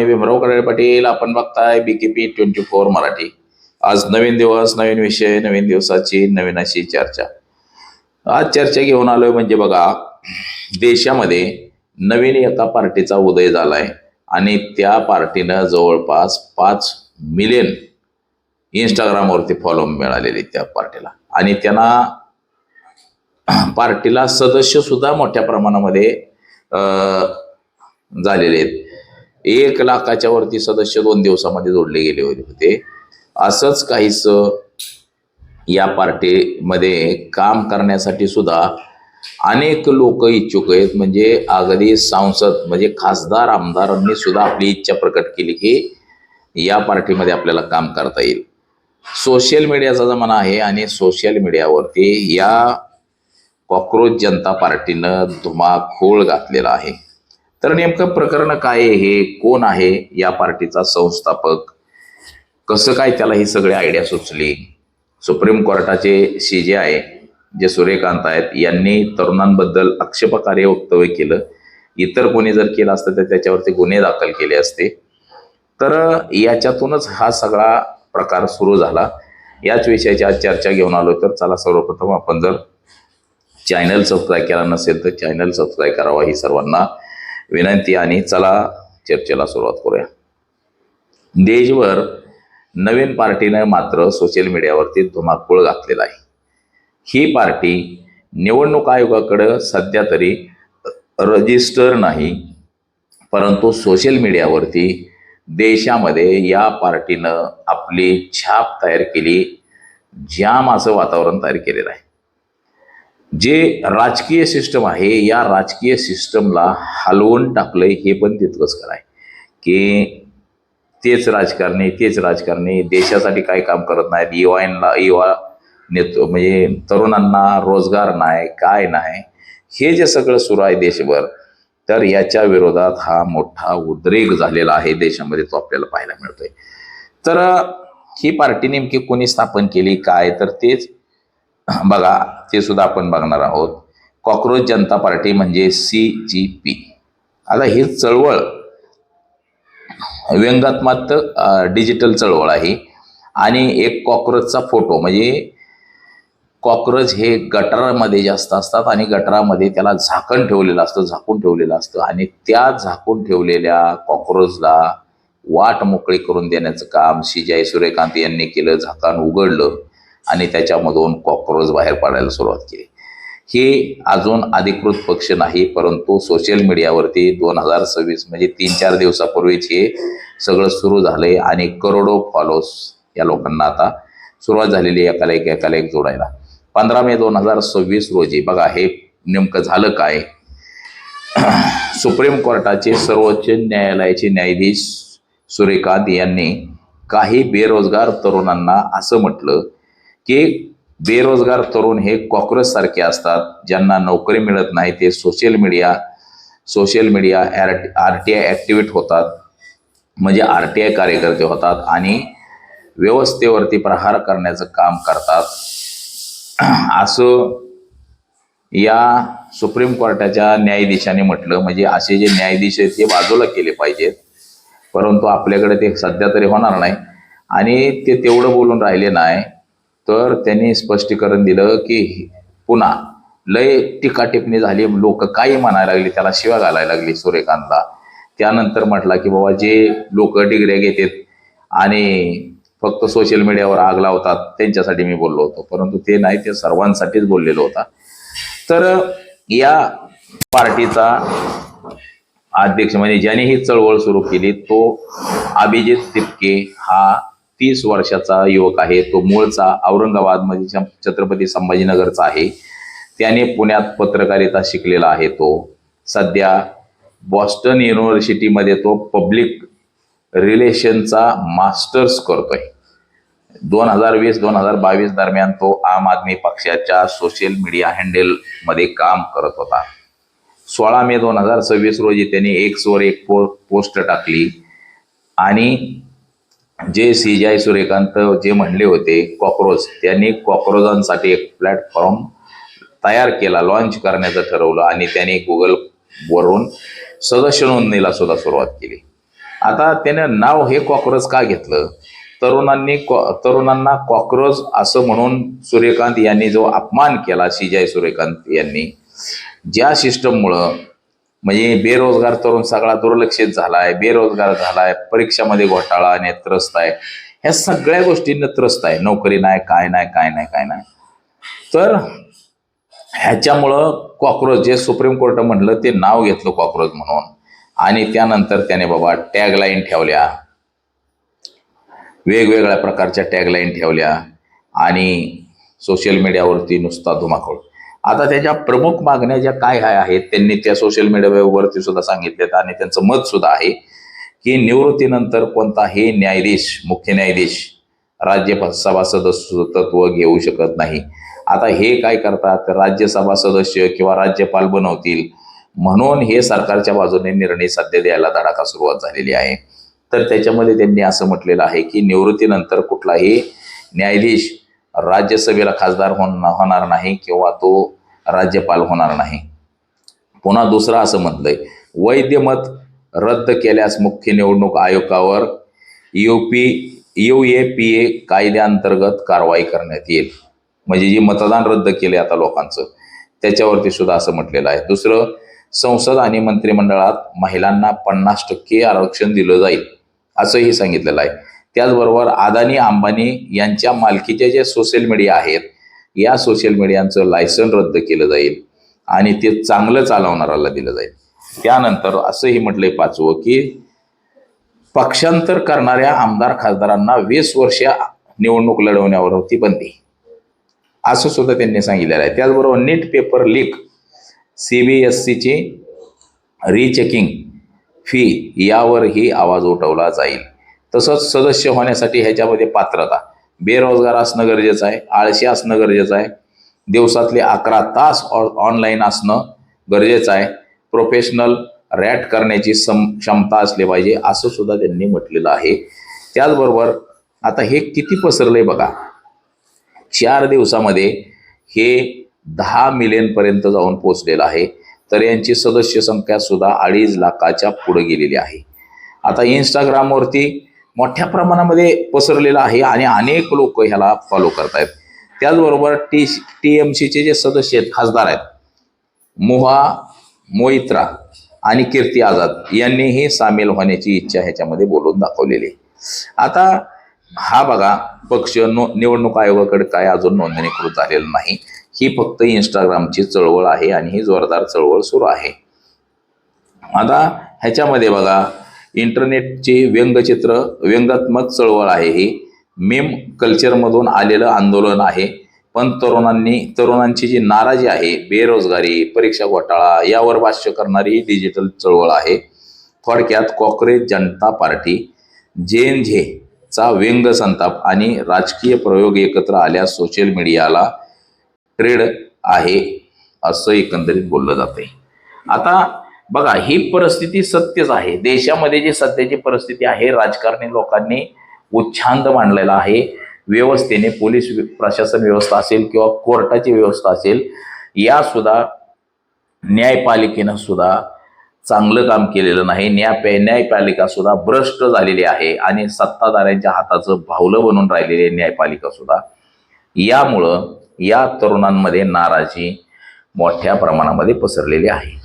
मी भीमराव कडाळे पाटील. आपण बघताय BKP 24 मराठी. आज नवीन दिवस, नवीन विषय, नवीन दिवसाची नवीन अशी चर्चा. आज चर्चा घेऊन आलोय म्हणजे बघा, देशामध्ये नवीन एका पार्टीचा उदय झालाय आणि त्या पार्टीनं जवळपास 5 मिलियन इंस्टाग्रामवरती फॉलो मिळालेले त्या पार्टीला, आणि त्यांना पार्टीला सदस्य सुद्धा मोठ्या प्रमाणामध्ये झालेले आहेत. 1 लाखाच्या वरती सदस्य 2 दिवसामध्ये जोडले गेले होते. असंच काहीच या पार्टीमध्ये काम करण्यासाठी सुद्धा अनेक लोक इच्छुक आहेत. म्हणजे अगदी सांसद म्हणजे खासदार आमदारांनी सुद्धा आपली इच्छा प्रकट केली की या पार्टीमध्ये आपल्याला काम करता येईल. सोशल मीडियाचा जमाना आहे आणि सोशल मीडियावरती या कॉक्रोच जनता पार्टीनं धुमाकूळ घातलेला आहे. तर नेमकं प्रकरण काय आहे, हे कोण आहे या पार्टीचा संस्थापक, कसं काय त्याला ही सगळी आयडिया सुचली. सुप्रीम कोर्टाचे CJI जे सूर्यकांत आहेत यांनी तरुणांबद्दल आक्षेपकार्य वक्तव्य केलं. इतर कोणी जर केलं असतं तर त्याच्यावरती गुन्हे दाखल केले असते. तर याच्यातूनच हा सगळा प्रकार सुरू झाला. याच विषयाची आज चर्चा घेऊन आलो. तर चला, सर्वप्रथम आपण जर चॅनल सबस्क्राईब केला नसेल तर चॅनल सबस्क्राईब करावा ही सर्वांना विनंती. आणि चला चर्चेला सुरुवात करूया. देशभर नवीन पार्टीनं मात्र सोशल मीडियावरती धुमाकूळ घातलेला आहे. ही पार्टी निवडणूक आयोगाकडे सध्या तरी रजिस्टर नाही, परंतु सोशल मीडियावरती देशामध्ये या पार्टीनं आपली छाप तयार केली, जाम असं वातावरण तयार केलेलं आहे. जे राजकीय सिस्टम आहे या राजकीय सिस्टमला हलवून टाकलंय हे पण तितकंच खरं आहे की तेच राजकारणी देशासाठी काही काम करत नाहीत. युवा म्हणजे तरुणांना रोजगार नाही, काय नाही, हे जे सगळं सुरू आहे देशभर, तर याच्या विरोधात हा मोठा उद्रेक झालेला आहे देशामध्ये, तो आपल्याला पाहायला मिळतोय. तर ही पार्टी नेमकी कोणी स्थापन केली काय, तर तेच बघा, ते सुद्धा आपण बघणार आहोत. कॉक्रोच जनता पार्टी म्हणजे CGP. आता ही चळवळ व्यंगात्मक डिजिटल चळवळ आहे. आणि एक कॉक्रोचचा फोटो, म्हणजे कॉक्रोच हे गटारामध्ये जास्त असतात आणि गटारामध्ये त्याला झाकून ठेवलेलं असतं आणि त्या झाकून ठेवलेल्या कॉक्रोचला वाट मोकळी करून देण्याचं काम CJI सूर्यकांत यांनी केलं. झाकण उघडलं आणि त्याच्यामधून कॉक्रोच बाहेर पडायला सुरुवात केली. हे अजून अधिकृत पक्ष नाही, परंतु सोशल मीडियावरती 2026 म्हणजे 3-4 दिवसापूर्वीच हे सगळं सुरू झालंय आणि करोडो फॉलोअर्स या लोकांना आता सुरुवात झालेली एकाला एक जोडायला. 15 मे 2026 रोजी बघा हे नेमकं झालं काय. सुप्रीम कोर्टाचे सर्वोच्च न्यायालयाचे न्यायाधीश सूर्यकांत यांनी काही बेरोजगार तरुणांना असं म्हटलं की बेरोजगार तरुण हे कॉक्रोच सारखे असतात, ज्यांना नोकरी मिळत नाही. ते सोशल मीडिया RTI ॲक्टिव्हेट होतात, म्हणजे RTI कार्यकर्ते होतात आणि व्यवस्थेवरती प्रहार करण्याचं काम करतात, असं या सुप्रीम कोर्टाच्या न्यायाधीशाने म्हटलं. म्हणजे असे जे न्यायाधीश आहेत ते बाजूला केले पाहिजेत, परंतु आपल्याकडे ते सध्या तरी होणार नाही. आणि ते तेवढं बोलून राहिले नाही, तर त्यांनी स्पष्टीकरण दिलं की पुन्हा लय टीकाटिप्पणी झाली, लोक काही म्हणायला लागली, त्याला शिव्या घालायला लागली सूर्यकांतला. त्यानंतर म्हटला की बाबा जे लोक डिग्र्या घेतात आणि फक्त सोशल मीडियावर आग लावतात त्यांच्यासाठी मी बोललो होतो, परंतु ते नाही, ते सर्वांसाठीच बोललेलो होता. तर या पार्टीचा अध्यक्ष म्हणजे ज्याने ही चळवळ सुरू केली तो अभिजित तिपके हा 30 वर्षाचा युवक आहे. तो मूळचा औरंगाबाद म्हणजे छत्रपती संभाजीनगरचा आहे. त्याने पुण्यात पत्रकारिता शिकलेला आहे. तो सध्या बॉस्टन युनिव्हर्सिटीमध्ये तो पब्लिक रिलेशनचा मास्टर्स करतोय. 2020-2022 दरम्यान तो आम आदमी पक्षाच्या सोशल मीडिया हँडलमध्ये काम करत होता. 16 मे 2026 रोजी त्यांनी Xवर एक पोस्ट टाकली आणि जे CJI सूर्यकांत जे म्हणले होते कॉक्रोच, त्यांनी कॉक्रोचांसाठी एक प्लॅटफॉर्म तयार केला, लॉन्च करण्याचं ठरवलं आणि त्याने Google वरून सदस्य नोंदणीला सुद्धा सुरुवात केली. आता त्याने नाव हे कॉक्रोच का घेतलं? तरुणांना कॉक्रोच असं म्हणून सूर्यकांत यांनी जो अपमान केला, सीजाय सूर्यकांत यांनी, ज्या सिस्टममुळं म्हणजे बेरोजगार तरुण सगळा दुर्लक्षित झालाय, बेरोजगार झालाय, परीक्षामध्ये घोटाळा आणि त्रस्त आहे, ह्या सगळ्या गोष्टींना त्रस्त आहे, नोकरी नाही, काय नाही काय नाही काय नाही. तर ह्याच्यामुळं कॉक्रोच, जे सुप्रीम कोर्ट म्हणलं ते नाव घेतलं कॉक्रोच म्हणून, आणि त्यानंतर त्याने बाबा टॅगलाईन ठेवल्या, वेगवेगळ्या प्रकारच्या टॅगलाईन ठेवल्या आणि सोशल मीडियावरती नुसता धुमाकूळ. आता त्याच्या प्रमुख मागण्या ज्या काय आहेत त्यांनी त्या सोशल मीडियावरती सुद्धा सांगितल्यात आणि त्यांचं मत सुद्धा आहे की निवृत्तीनंतर कोणताही न्यायाधीश, मुख्य न्यायाधीश राज्यसभा सदस्यत्व घेऊ शकत नाही. आता हे काय करतात, राज्यसभा सदस्य किंवा राज्यपाल बनवतील म्हणून हे सरकारच्या बाजूने निर्णय सध्या द्यायला धडाका सुरुवात झालेली आहे. तर त्याच्यामध्ये त्यांनी असं म्हटलेलं आहे की निवृत्तीनंतर कुठलाही न्यायाधीश राज्यसभेला खासदार होणार नाही किंवा तो राज्यपाल होणार नाही. पुन्हा दुसरं असं म्हटलंय, वैध मत रद्द केल्यास मुख्य निवडणूक आयोगावर UAPA कायद्याअंतर्गत कारवाई करण्यात येईल. म्हणजे जे मतदान रद्द केले आता लोकांचं, त्याच्यावरती सुद्धा असं म्हटलेलं आहे. दुसरं, संसद आणि मंत्रिमंडळात महिलांना 50% आरक्षण दिलं जाईल असंही सांगितलेलं आहे. त्याचबरोबर अदानी अंबानी यांच्या मालकीचे जे सोशल मीडिया आहेत, या सोशल मीडियांचं लायसन रद्द केलं जाईल आणि ते चांगलं चालवणाऱ्याला दिलं जाईल. त्यानंतर असंही म्हटलंय पाचवं की पक्षांतर करणाऱ्या आमदार खासदारांना 20 वर्ष निवडणूक लढवण्यावरती बंदी, असं सुद्धा त्यांनी सांगितलेलं आहे. त्याचबरोबर नीट पेपर लीक, CBSEची रिचेकिंग फी यावरही आवाज उठवला जाईल. तसंच सदस्य होण्यासाठी ह्याच्यामध्ये पात्रता, बेरोजगार असणं गरजेचं आहे, आळशी असणं गरजेचं आहे, दिवसातले 11 तास ऑनलाईन असणं गरजेचं आहे, प्रोफेशनल रॅट करण्याची क्षमता असली पाहिजे, असं सुद्धा त्यांनी म्हटलेलं आहे. त्याचबरोबर आता हे किती पसरलंय बघा, 4 दिवसामध्ये हे 10 मिलियनपर्यंत जाऊन पोचलेलं आहे. तर यांची सदस्य संख्या सुद्धा 2.5 लाखाच्या पुढे गेलेली आहे. आता इंस्टाग्रामवरती मोठ्या प्रमाणामध्ये पसरलेलं आहे आणि अनेक लोक ह्याला फॉलो करतायत. त्याचबरोबर TMCचे जे सदस्य आहेत, खासदार आहेत, मोहा मोइत्रा आणि कीर्ती आझाद यांनीही सामील होण्याची इच्छा ह्याच्यामध्ये बोलून दाखवलेली आहे. आता हा बघा, पक्ष निवडणूक आयोगाकडे काय अजून नोंदणीकृत झालेलं नाही. ही फक्त इंस्टाग्रामची चळवळ आहे आणि ही जोरदार चळवळ सुरू आहे. आता ह्याच्यामध्ये बघा, इंटरनेटची व्यंगात्मक चळवळ आहे, ही मीम कल्चरमधून आलेलं आंदोलन आहे. पण तरुणांची जी नाराजी आहे, बेरोजगारी, परीक्षा घोटाळा यावर भाष्य करणारी डिजिटल चळवळ आहे. थोडक्यात कॉक्रोच जनता पार्टी JNJ चा व्यंग, संताप आणि राजकीय प्रयोग एकत्र आल्यास सोशल मीडियाला ट्रेड आहे असं एकंदरीत बोललं जाते. आता बघा, ही परिस्थिती सत्यच आहे. देशामध्ये जी सध्याची परिस्थिती आहे, राजकारणी लोकांनी उच्छांद मांडलेला आहे. व्यवस्थेने, पोलीस प्रशासन व्यवस्था असेल किंवा कोर्टाची व्यवस्था असेल, या सुद्धा न्यायपालिकेनं सुद्धा चांगलं काम केलेलं नाही. न्यायपालिका सुद्धा भ्रष्ट झालेली आहे आणि सत्ताधाऱ्यांच्या हाताचं भावलं बनून राहिलेली आहे न्यायपालिका सुद्धा. यामुळं या तरुणांमध्ये नाराजी मोठ्या प्रमाणामध्ये पसरलेली आहे.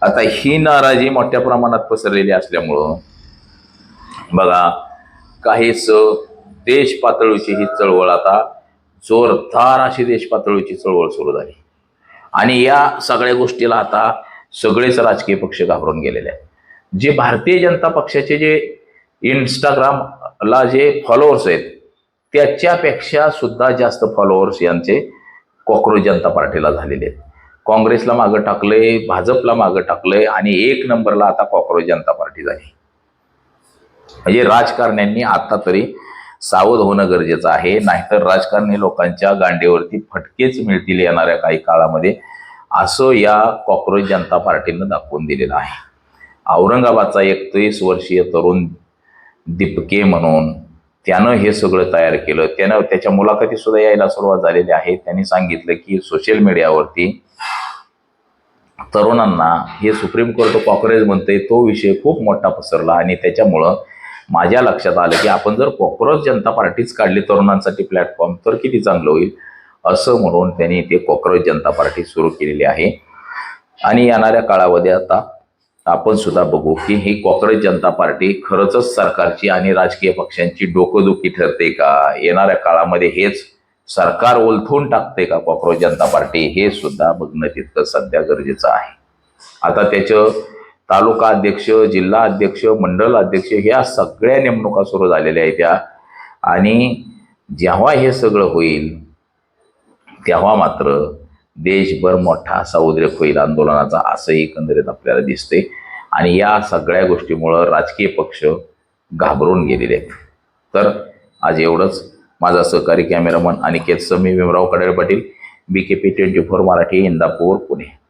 आता ही नाराजी मोठ्या प्रमाणात पसरलेली असल्यामुळं बघा, काहीच देश पातळीची ही चळवळ, आता जोरदार अशी देश पातळीची चळवळ सुरू झाली आणि या सगळ्या गोष्टीला आता सगळेच राजकीय पक्ष घाबरून गेलेले आहेत. जे भारतीय जनता पक्षाचे जे इंस्टाग्रामला जे फॉलोअर्स आहेत, त्याच्यापेक्षा सुद्धा जास्त फॉलोअर्स यांचे कॉक्रोच जनता पार्टीला झालेले आहेत. काँग्रेसला मागं टाकलंय, भाजपला मागं टाकलंय आणि 1 नंबरला आता कॉक्रोच जनता पार्टी झाली. म्हणजे राजकारण्यांनी आता तरी सावध होणं गरजेचं आहे, नाहीतर राजकारणी लोकांच्या गांडीवरती फटकेच मिळतील येणाऱ्या काही काळामध्ये, असं या कॉक्रोच जनता पार्टीनं दाखवून दिलेलं आहे. औरंगाबादचा 31 वर्षीय तरुण दीपके म्हणून त्यानं हे सगळं तयार केलं. त्यानं त्याच्या मुलाखती सुद्धा यायला सुरुवात झालेली आहे. त्यांनी सांगितलं की सोशल मीडियावरती तरुणांना हे सुप्रीम कोर्ट कॉक्रोच म्हणते तो विषय खूप मोठा पसरला आणि त्याच्यामुळं माझ्या लक्षात आलं की आपण जर कॉक्रोच जनता पार्टीच काढली तरुणांसाठी प्लॅटफॉर्म तर किती चांगलं होईल, असं म्हणून त्यांनी ते कॉक्रोच जनता पार्टी सुरू केलेली आहे. आणि येणाऱ्या काळामध्ये आता आपण सुद्धा बघू की ही कॉक्रोच जनता पार्टी खरंच सरकारची आणि राजकीय पक्षांची डोकंदुखी ठरते का, येणाऱ्या काळामध्ये हेच सरकार ओलथून टाकते का कॉक्रोच जनता पार्टी, हे सुद्धा बघणं तितकं सध्या गरजेचं आहे. आता त्याचं तालुका अध्यक्ष, जिल्हा अध्यक्ष, मंडल अध्यक्ष ह्या सगळ्या नेमणुका सुरू झालेल्या आहेत त्या. आणि जेव्हा हे सगळं होईल तेव्हा मात्र देशभर मोठा असा उद्रेक होईल आंदोलनाचा, असंही एकंदरीत आपल्याला दिसते. आणि या सगळ्या गोष्टीमुळं राजकीय पक्ष घाबरून गेलेले आहेत. तर आज एवढंच. माझा सहकारी कॅमेरामन अनिकेत समी, भीमराव कडाळे पाटील, BKP 24 मराठी, इंदापूर, पुणे.